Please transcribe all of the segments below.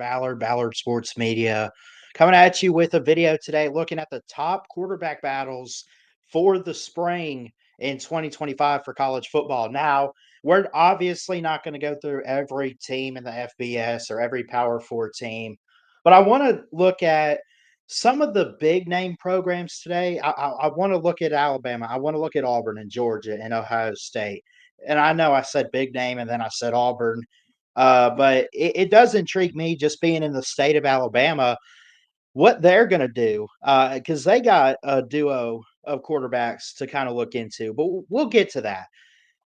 Ballard, Ballard Sports Media, coming at you with a video today looking at the top quarterback battles for the spring in 2025 for college football. Now, we're obviously not going to go through every team in the FBS or every Power Four team, but I want to look at some of the big name programs today. I want to look at Alabama. I want to look at Auburn and Georgia and Ohio State. And I know I said big name and then I said Auburn, but it does intrigue me just being in the state of Alabama, what they're going to do, because they got a duo of quarterbacks to kind of look into. But we'll get to that.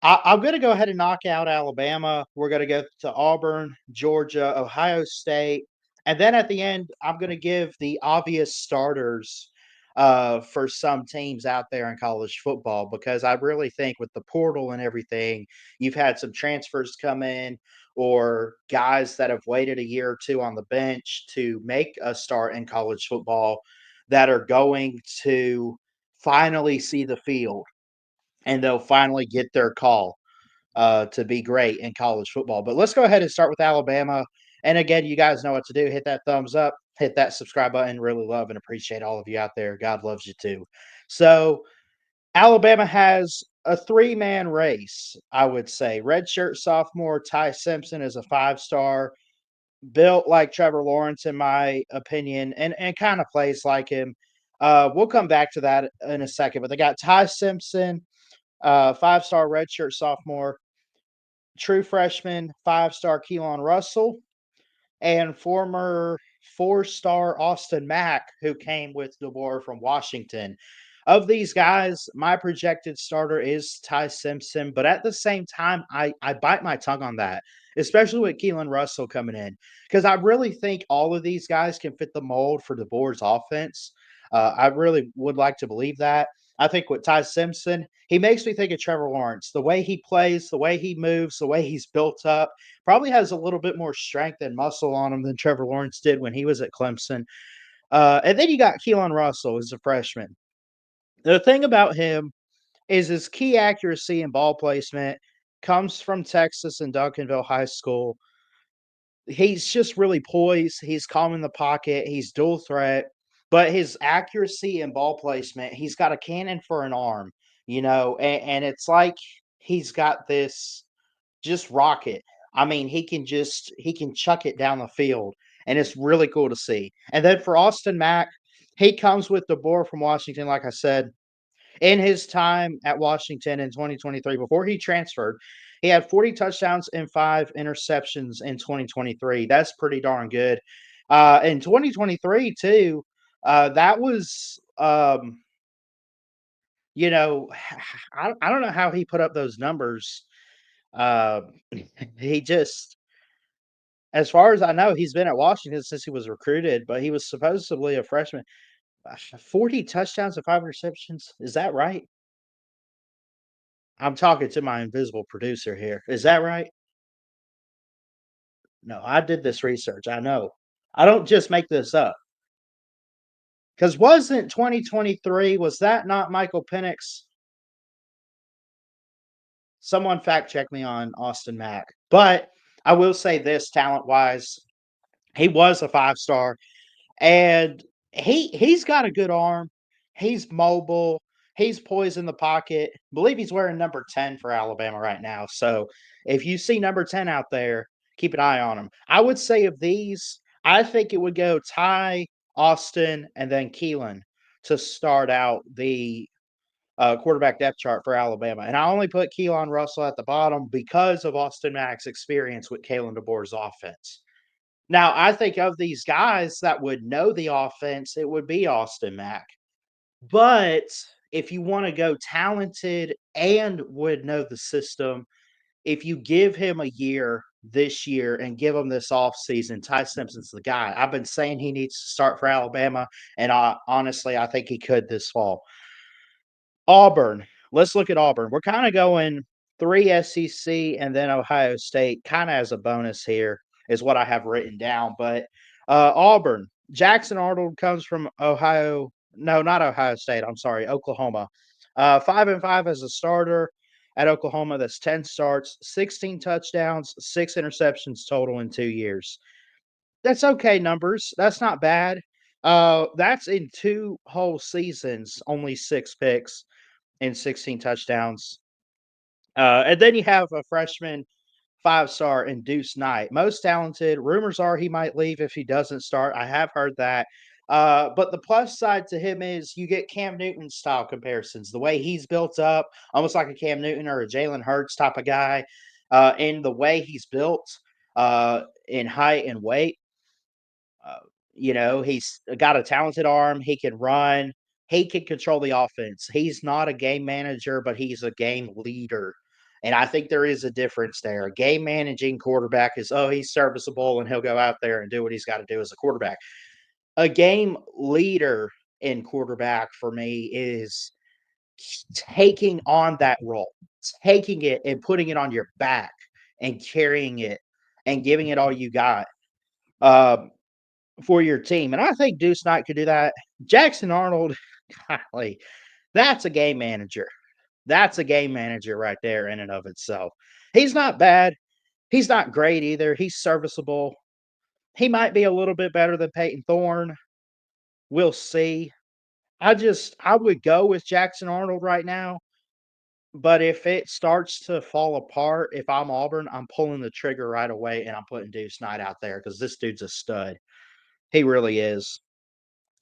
I'm going to go ahead and knock out Alabama. We're going to go to Auburn, Georgia, Ohio State. And then at the end, I'm going to give the obvious starters for some teams out there in college football because I really think with the portal and everything, you've had some transfers come in or guys that have waited a year or two on the bench to make a start in college football that are going to finally see the field and they'll finally get their call to be great in college football. But let's go ahead and start with Alabama. And again, you guys know what to do. Hit that thumbs up, hit that subscribe button. Really love and appreciate all of you out there. God loves you too. So, Alabama has a three-man race, I would say. Redshirt sophomore Ty Simpson is a five-star, built like Trevor Lawrence, in my opinion, and kind of plays like him. We'll come back to that in a second. But they got Ty Simpson, five-star redshirt sophomore, true freshman, five-star Keelan Russell, and former four-star Austin Mack, who came with DeBoer from Washington. Of these guys, my projected starter is Ty Simpson, but at the same time, I bite my tongue on that, especially with Keelan Russell coming in, because I really think all of these guys can fit the mold for DeBoer's offense. I really would like to believe that. I think with Ty Simpson, he makes me think of Trevor Lawrence. The way he plays, the way he moves, the way he's built up, probably has a little bit more strength and muscle on him than Trevor Lawrence did when he was at Clemson. And then you got Keelan Russell as a freshman. The thing about him is his key accuracy and ball placement comes from Texas and Duncanville High School. He's just really poised. He's calm in the pocket. He's dual threat, but his accuracy and ball placement, he's got a cannon for an arm, and it's like he's got this just rocket. I mean, he can chuck it down the field, and it's really cool to see. And then for Austin Mack, he comes with DeBoer from Washington, like I said. In his time at Washington in 2023, before he transferred, he had 40 touchdowns and 5 interceptions in 2023. That's pretty darn good. In 2023, too, that was, you know, I don't know how he put up those numbers. Uh, he just, as far as I know, he's been at Washington since he was recruited, but he was supposedly a freshman. 40 touchdowns and 5 interceptions. Is that right? I'm talking to my invisible producer here. Is that right? No, I did this research. I know. I don't just make this up. Because wasn't 2023, was that not Michael Penix? Someone fact check me on Austin Mack. But I will say this talent wise, he was a five-star and he's got a good arm. He's mobile. He's poised in the pocket. I believe he's wearing number 10 for Alabama right now. So if you see number 10 out there, keep an eye on him. I would say of these, I think it would go Ty, Austin, and then Keelan to start out the quarterback depth chart for Alabama. And I only put Keelan Russell at the bottom because of Austin Mack's experience with Kalen DeBoer's offense. Now, I think of these guys that would know the offense, it would be Austin Mack. But if you want to go talented and would know the system, if you give him a year this year and give him this offseason, Ty Simpson's the guy. I've been saying he needs to start for Alabama, and honestly, I think he could this fall. Auburn. Let's look at Auburn. We're kind of going 3 SEC and then Ohio State, kind of as a bonus here, is what I have written down. But Auburn, Jackson Arnold comes from Ohio. No, not Ohio State. I'm sorry, Oklahoma. 5-5 as a starter at Oklahoma. That's 10 starts, 16 touchdowns, 6 interceptions total in 2 years. That's okay numbers. That's not bad. That's in 2 whole seasons, only 6 picks and 16 touchdowns. And then you have a freshman 5-star in Deuce Knight, most talented. Rumors are he might leave if he doesn't start. I have heard that. But the plus side to him is you get Cam Newton style comparisons. The way he's built up, almost like a Cam Newton or a Jalen Hurts type of guy, and the way he's built in height and weight. Uh, he's got a talented arm. He can run. He can control the offense. He's not a game manager, but he's a game leader. And I think there is a difference there. A game managing quarterback is, oh, he's serviceable and he'll go out there and do what he's got to do as a quarterback. A game leader in quarterback for me is taking on that role, taking it and putting it on your back and carrying it and giving it all you got. Um, for your team, and I think Deuce Knight could do that. Jackson Arnold, golly, that's a game manager. That's a game manager right there in and of itself. He's not bad. He's not great either. He's serviceable. He might be a little bit better than Peyton Thorne. We'll see. I would go with Jackson Arnold right now, but if it starts to fall apart, if I'm Auburn, I'm pulling the trigger right away and I'm putting Deuce Knight out there because this dude's a stud. He really is.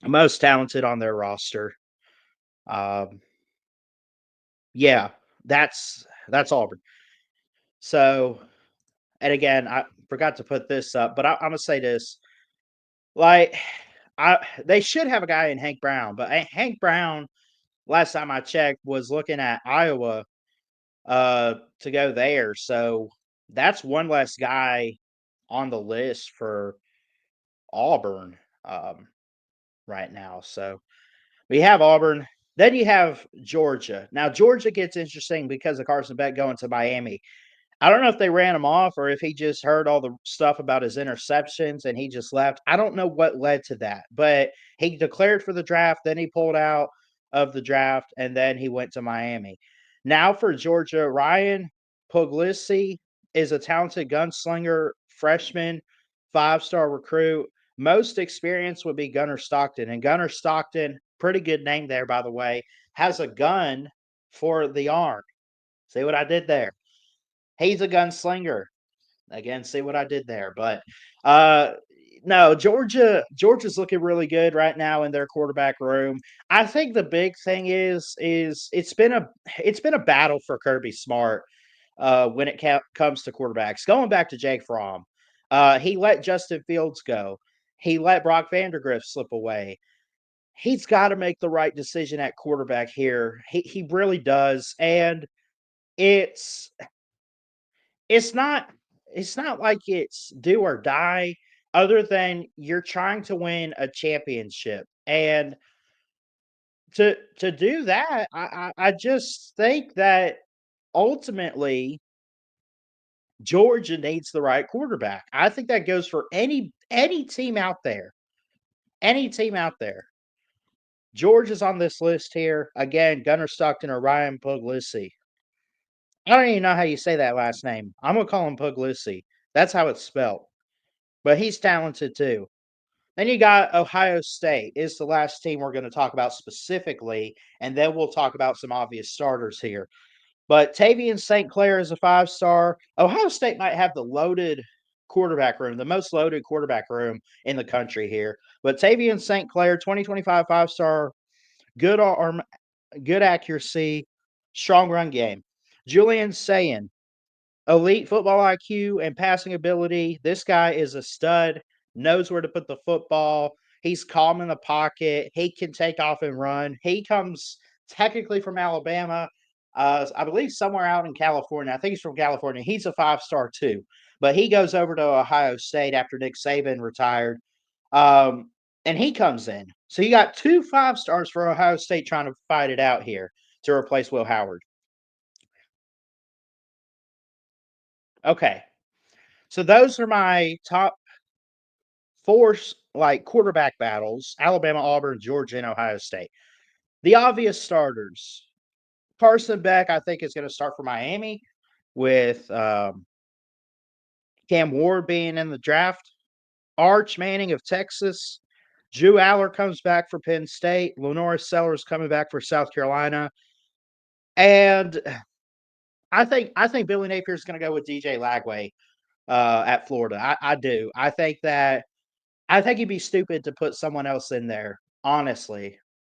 Most talented on their roster. Um, yeah, that's Auburn. So, and again, I forgot to put this up, but I'm gonna say this: like, they should have a guy in Hank Brown, but Hank Brown, last time I checked, was looking at Iowa to go there. So that's one less guy on the list for Auburn right now. So we have Auburn. Then you have Georgia. Now Georgia gets interesting because of Carson Beck going to Miami. I don't know if they ran him off or if he just heard all the stuff about his interceptions and he just left. I don't know what led to that, but he declared for the draft, then he pulled out of the draft, and then he went to Miami. Now for Georgia, Ryan Puglisi is a talented gunslinger, freshman, 5-star recruit. Most experience would be Gunnar Stockton, and Gunnar Stockton, pretty good name there, by the way, has a gun for the arm. See what I did there? He's a gunslinger. Again, see what I did there. But uh no, Georgia's looking really good right now in their quarterback room. I think the big thing is it's been a battle for Kirby Smart when it comes to quarterbacks. Going back to Jake Fromm, he let Justin Fields go. He let Brock Vandagriff slip away. He's got to make the right decision at quarterback here. He really does, and it's it's not it's not like it's do or die other than you're trying to win a championship. And to do that, I just think that ultimately Georgia needs the right quarterback. I think that goes for any team out there. Any team out there. Georgia's on this list here. Again, Gunnar Stockton or Ryan Puglisi. I don't even know how you say that last name. I'm gonna call him Puglisi. That's how it's spelled. But he's talented too. Then you got Ohio State is the last team we're going to talk about specifically, and then we'll talk about some obvious starters here. But Tavian St. Clair is a 5-star. Ohio State might have the loaded quarterback room, the most loaded quarterback room in the country here. But Tavian St. Clair, 2025 5-star, good arm, good accuracy, strong run game. Julian Sayin, elite football IQ and passing ability. This guy is a stud, knows where to put the football. He's calm in the pocket. He can take off and run. He comes technically from Alabama. I believe somewhere out in California. I think he's from California. He's a 5-star too, but he goes over to Ohio State after Nick Saban retired, and he comes in. So you got 2 5-stars for Ohio State trying to fight it out here to replace Will Howard. Okay, so those are my top four like quarterback battles: Alabama, Auburn, Georgia, and Ohio State. The obvious starters: Carson Beck, I think, is going to start for Miami with Cam Ward being in the draft. Arch Manning of Texas. Drew Aller comes back for Penn State. Lenoris Sellers coming back for South Carolina. And I think Billy Napier is going to go with DJ Lagway at Florida. I do. I think he'd be stupid to put someone else in there. Honestly,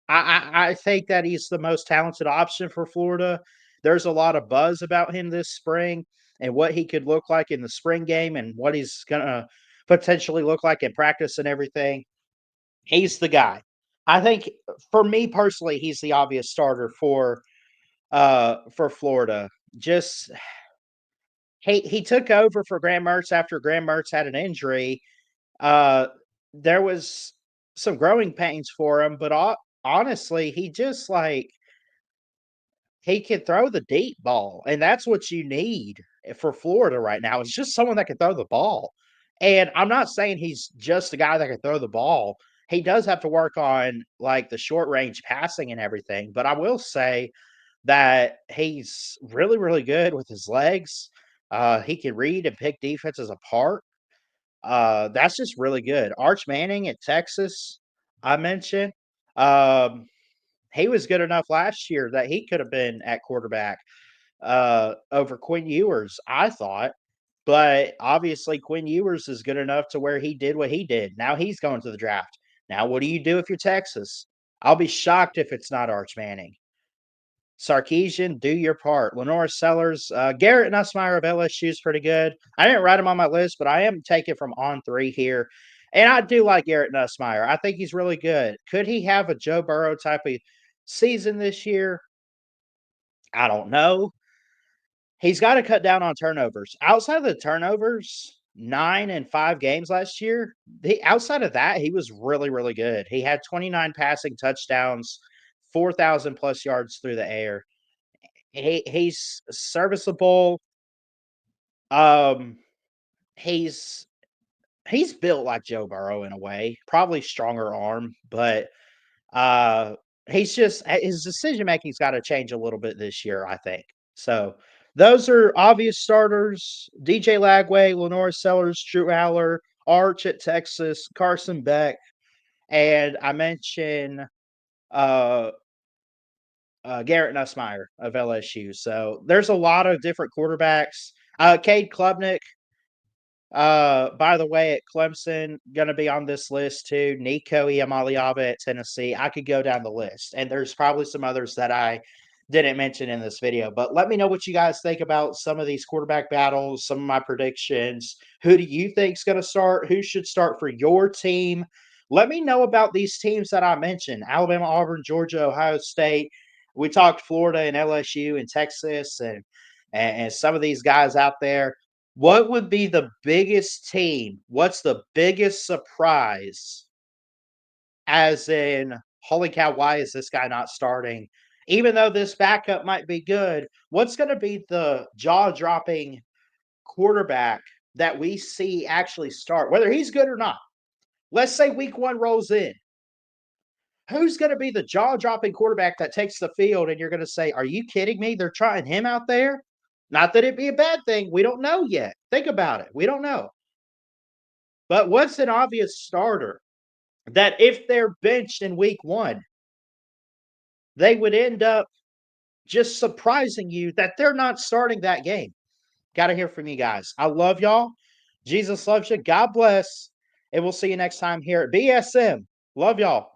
I think that he's the most talented option for Florida. There's a lot of buzz about him this spring and what he could look like in the spring game and what he's gonna potentially look like in practice and everything. He's the guy. I think for me personally, he's the obvious starter for Florida. Just he took over for Graham Mertz after Graham Mertz had an injury. Uh, there was some growing pains for him, but honestly, he just like he can throw the deep ball, and that's what you need for Florida right now. It's just someone that can throw the ball. And I'm not saying he's just a guy that can throw the ball. He does have to work on like the short range passing and everything, but I will say that he's really, really good with his legs. He can read and pick defenses apart. That's just really good. Arch Manning at Texas, I mentioned. Um, he was good enough last year that he could have been at quarterback over Quinn Ewers, I thought. But obviously, Quinn Ewers is good enough to where he did what he did. Now he's going to the draft. Now, what do you do if you're Texas? I'll be shocked if it's not Arch Manning. Sarkeesian, do your part. Lenora Sellers, Garrett Nussmeyer of LSU is pretty good. I didn't write him on my list, but I am taking from on three here. And I do like Garrett Nussmeyer. I think he's really good. Could he have a Joe Burrow type of season this year? I don't know. He's got to cut down on turnovers. Outside of the turnovers, 9 and 5 games last year. Outside of that, he was really, really good. He had 29 passing touchdowns, 4,000 plus yards through the air. He's serviceable. Um, he's he's built like Joe Burrow in a way, probably stronger arm, but uh, he's just his decision making's got to change a little bit this year, I think. So those are obvious starters: DJ Lagway, Lenore Sellers, Drew Aller, Arch at Texas, Carson Beck, and I mentioned uh, Garrett Nussmeyer of LSU. So there's a lot of different quarterbacks. Cade Klubnik, by the way, at Clemson, going to be on this list too. Nico Iamaleava at Tennessee. I could go down the list, and there's probably some others that I didn't mention in this video. But let me know what you guys think about some of these quarterback battles, some of my predictions. Who do you think is going to start? Who should start for your team? Let me know about these teams that I mentioned: Alabama, Auburn, Georgia, Ohio State. We talked Florida and LSU and Texas and some of these guys out there. What would be the biggest team? What's the biggest surprise? As in, holy cow, why is this guy not starting? Even though this backup might be good, what's going to be the jaw dropping quarterback that we see actually start, whether he's good or not? Let's say week one rolls in. Who's going to be the jaw dropping quarterback that takes the field and you're going to say, are you kidding me? They're trying him out there? Not that it'd be a bad thing. We don't know yet. Think about it. We don't know. But what's an obvious starter that if they're benched in week one, they would end up just surprising you that they're not starting that game? Got to hear from you guys. I love y'all. Jesus loves you. God bless. And we'll see you next time here at BSM. Love y'all.